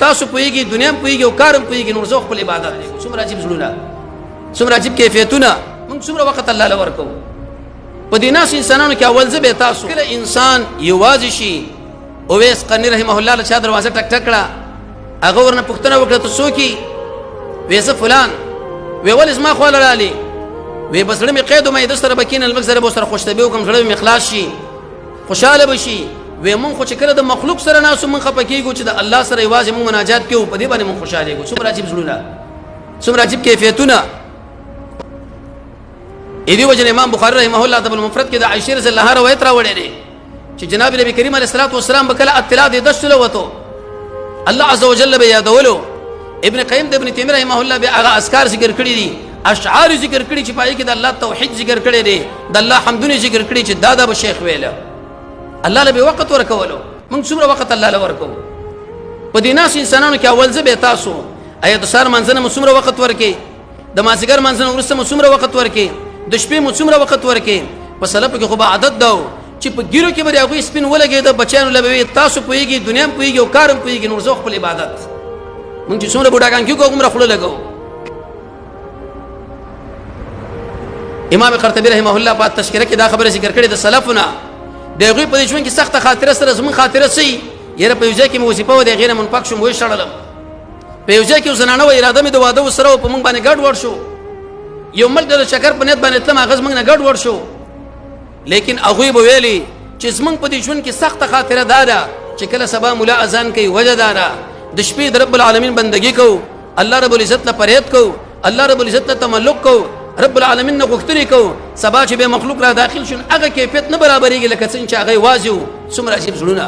تاسو پوهیږئ دنیا هم پوهیږي او کار هم پوهیږي نور زه خپل عبادت دی څومره عجیب زړونه څومره عجیب کیفیتونه موږ څومره وخت الله له ورکو په دې ناس انسانانو کې اول زه به تاسو کله انسان یوازې شي اویس قرنی رحمه الله له چا دروازه ټک ټک کړه هغه ورنه پوښتنه وکړه ته څوک یې وې زه فلان وې ولې زما خواله رالې وې بس زړه مې قید ومه د سره به کښېنم لږ زره به سره خوشطبې وکړم زړه مې خلاص شي خوشحاله به شي وې مونږ خو چې کله د مخلوق سره ناسو مونږ خفه کېږو چې د الله سره یوازې مونږ مناجات کوو په دې باندې مونږ خوشحالېږو څومره عجیب زړونه څومره عجیب کیفیتونه دې وجه امام بخاري رحمه الله ادب المفرد کې د عائشة رضی الله عنها روایت راوړی دی چې جناب نبی کریم علیه الصلاه والسلام به کله اطلاع دې دشتله وته الله عز وجل به یادولو ابن قیم د ابن تیمیه رحمه الله به هغه اذکار ذکر کړی دي اشعار ذکر کړی چې پای کې د الله توحید ذکر کړی دی د الله حمدونه ذکر کړی چې دادا به شیخ ویل الله له به وخت ورکولو موږ څومره وخت الله له ورکو په دې ناس انسانانو کې اول زه به تاسو ایا د سار منځنه څومره وخت ورکې د مازیګر منځنه ورسته څومره وخت ورکې د شپې څومره وخت ورکې په سلف کې خو به عادت دو چې په ګیرو کې به هغه سپین ولګي د بچیانو لبه تاسو پويږي دنیا هم پويږي او کارم پويږي نور زو خپل عبادت موږ چې څومره بډاګان کې کوم رخله لګو امام قرطبي رحمه الله په تذکرہ کې دا خبره ذکر کړې د سلفنا دغه په ژوند کې سخت خاطره سره زمون خاطره سي یره په یوځای کې مو وظیفه و د غیر منفق شوم وې شړلم په یوځای کې زنانه و اراده مې د واده سره په مونږ باندې ګډ ور شو یو مل د شکر په نیت باندې تم اغاز مونږ نه ګډ ور شو لیکن هغه به ویلي چې زمونږ په دې ژوند کې سخت خاطره دارا چې کله سبا مولا اذان کوي وجه دارا د شپې د رب العالمین بندگی کو الله رب العزت له پرهیز کو الله رب العزت له تملق کو رب العالمین نه غوښتنې کو سبا چې به مخلوق را داخل شون هغه کیفیت نه برابرېږي لکه څنګه چې هغه واځو څومره عجیب زړونه